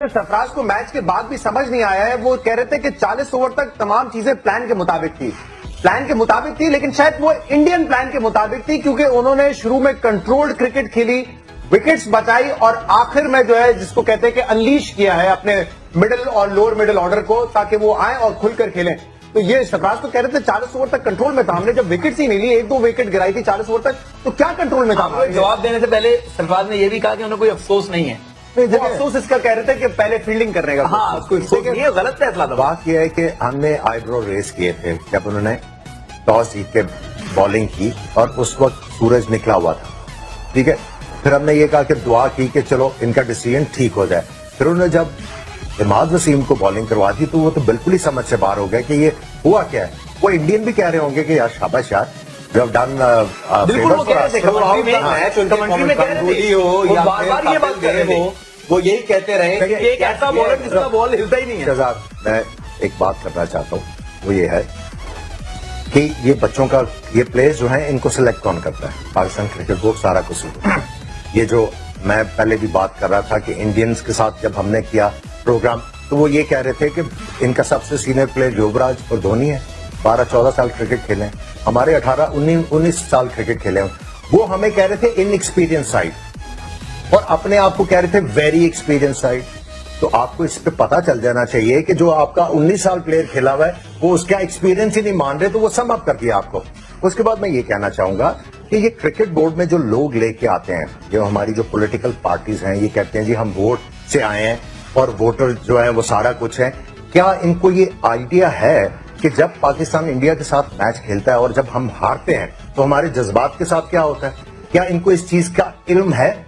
सरफराज को मैच के बाद भी समझ नहीं आया है. वो कह रहे थे कि 40 ओवर तक तमाम चीजें प्लान के मुताबिक थी, लेकिन शायद वो इंडियन प्लान के मुताबिक थी, क्योंकि उन्होंने शुरू में कंट्रोल्ड क्रिकेट खेली, विकेट्स बचाई और आखिर में जो है जिसको कहते हैं कि अनलीश किया है अपने मिडिल और लोअर मिडिल ऑर्डर को, ताकि वो आए और खुलकर खेलें. तो ये सरफराज तो कह रहे थे 40 ओवर तक कंट्रोल में था. हमने जब विकेट्स ही नहीं ली, 1-2 विकेट गिराई थी 40 ओवर तक, तो क्या कंट्रोल में था? जवाब देने से पहले सरफराज ने यह भी कहा कि उन्हें कोई अफसोस नहीं है. अफसोस इसका कह रहे थे कि पहले फील्डिंग करने का. हाँ, उसको ये गलत फैसला था. बात यह है कि हमने आईब्रो रेस किए थे जब उन्होंने टॉस जीत के बॉलिंग की, और उस वक्त सूरज निकला हुआ था. ठीक है, फिर हमने ये कहा कि दुआ की कि चलो इनका डिसीजन ठीक हो जाए. फिर उन्होंने जब इमाद वसीम को बॉलिंग करवा दी तो वो तो बिल्कुल ही समझ से बाहर हो गया कि ये हुआ क्या है. वो इंडियन भी कह रहे होंगे कि यार शाबाश यार, जब डन बिल्कुल वो कह रहे थे कमेंट्री में कह रहे थे, वो बार-बार ये बात कर रहे थे, वो यही कहते रहे कि एक ऐसा बॉलर जिसका बॉल हिलता ही नहीं है. शहजाद, मैं एक बात करना चाहता हूँ, वो ये है कि ये बच्चों का, ये प्लेयर्स जो हैं इनको सिलेक्ट कौन करता है? पाकिस्तान क्रिकेट बोर्ड सारा कुछ. ये जो मैं पहले भी बात कर रहा था कि इंडियंस के साथ जब हमने किया प्रोग्राम, तो वो ये कह रहे थे कि इनका सबसे सीनियर प्लेयर युवराज और धोनी है. 12-14 साल क्रिकेट खेले, हमारे 18-19 साल क्रिकेट खेले. वो हमें कह रहे थे इनएक्सपीरियंस साइड, और अपने आप को कह रहे थे वेरी एक्सपीरियंस साइड. तो आपको इस पे पता चल जाना चाहिए कि जो आपका 19 साल प्लेयर खेला हुआ है वो उसका एक्सपीरियंस ही नहीं मान रहे, तो वो सम अप कर दिया आपको. उसके बाद मैं ये कहना चाहूंगा कि ये क्रिकेट बोर्ड में जो लोग लेके आते हैं, जो हमारी जो पॉलिटिकल पार्टीज हैं, ये कहते हैं जी हम वोट से आए हैं और वोटर जो है वो सारा कुछ है. क्या इनको ये आइडिया है कि जब पाकिस्तान इंडिया के साथ मैच खेलता है और जब हम हारते हैं तो हमारे जज्बात के साथ क्या होता है? क्या इनको इस चीज का इल्म है?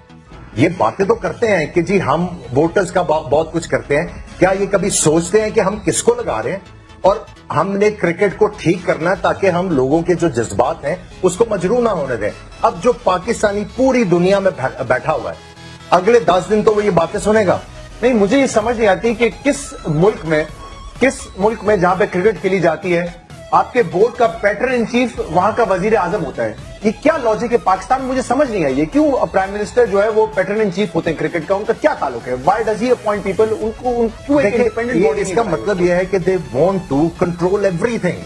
ये बातें तो करते हैं कि जी हम वोटर्स का बहुत कुछ करते हैं, क्या ये कभी सोचते हैं कि हम किसको लगा रहे हैं और हमने क्रिकेट को ठीक करना है ताकि हम लोगों के जो जज्बात हैं उसको मजरू ना होने दें? अब जो पाकिस्तानी पूरी दुनिया में बैठा हुआ है, अगले 10 दिन तो वो ये बातें सुनेगा. नहीं, मुझे ये समझ नहीं आती कि किस मुल्क में जहां पे क्रिकेट खेली जाती है आपके बोर्ड का पैटर्न इन चीफ वहां का वजीर आजम होता है. ये क्या लॉजिक है? पाकिस्तान में मुझे समझ नहीं आई, ये क्यों प्राइम मिनिस्टर जो है वो पैटर्न इन चीफ होते हैं क्रिकेट का? उनका क्या ताल्लुक है? Why does he appoint people? उनको एक इंडिपेंडेंट बॉडी. इसका मतलब यह है कि they want to control everything.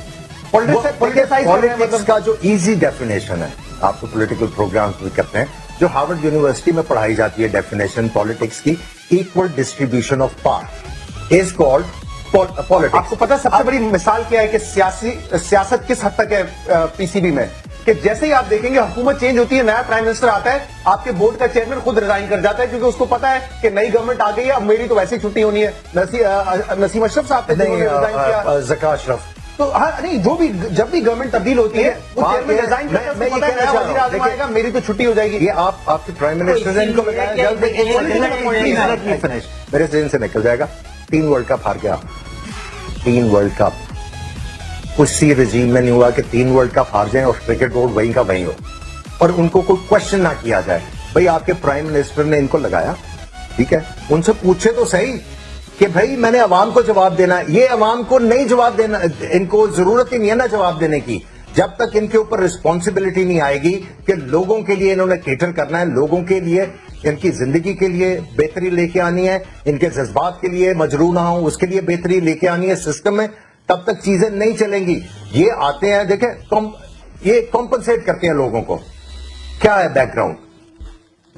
Politics का जो इजी डेफिनेशन है, आपको पॉलिटिकल प्रोग्राम्स भी करते हैं, जो हार्वर्ड यूनिवर्सिटी में पढ़ाई जाती है डेफिनेशन पॉलिटिक्स की, equal distribution of power is called politics. आपको पता सबसे बड़ी मिसाल क्या है कि सियासत किस हद तक है पीसीबी में, कि जैसे ही आप देखेंगे हुकूमत चेंज होती है, नया प्राइम मिनिस्टर आता है, आपके बोर्ड का चेयरमैन खुद रिजाइन कर जाता है, क्योंकि उसको पता है कि नई गवर्नमेंट आ गई है, अब मेरी तो वैसे ही छुट्टी होनी है. नसीम अशरफ साहब पे रिजाइन किया, ज़का अशरफ. तो हाँ, नहीं, जो भी जब भी गवर्नमेंट तब्दील होती है वो चेयरमैन रिजाइन करता है, उसको पता है नया वजीर आजम आएगा, मेरी तो छुट्टी हो जाएगी. ये आपके प्राइम मिनिस्टर ने इनको बताया मेरे जहन से निकल जाएगा. 3 वर्ल्ड कप हार गया, 3 वर्ल्ड कप. उसी रजीम में नहीं हुआ कि 3 वर्ल्ड कप हार जाएं और क्रिकेट बोर्ड वहीं का वहीं हो और उनको कोई क्वेश्चन ना किया जाए. भाई आपके प्राइम मिनिस्टर ने इनको लगाया, ठीक है, उनसे पूछे तो सही कि भाई मैंने अवाम को जवाब देना है. ये अवाम को नहीं जवाब देना, इनको जरूरत ही नहीं है ना जवाब देने की, जब तक इनके ऊपर रिस्पॉन्सिबिलिटी नहीं आएगी कि लोगों के लिए इन्होंने केटर करना है, लोगों के लिए, इनकी जिंदगी के लिए बेहतरी लेके आनी है, इनके जज्बात के लिए मजरू ना हो उसके लिए बेहतरी लेके आनी है सिस्टम में, तब तक चीजें नहीं चलेंगी. ये आते हैं, देखें, ये कॉम्पनसेट करते हैं लोगों को. क्या है बैकग्राउंड?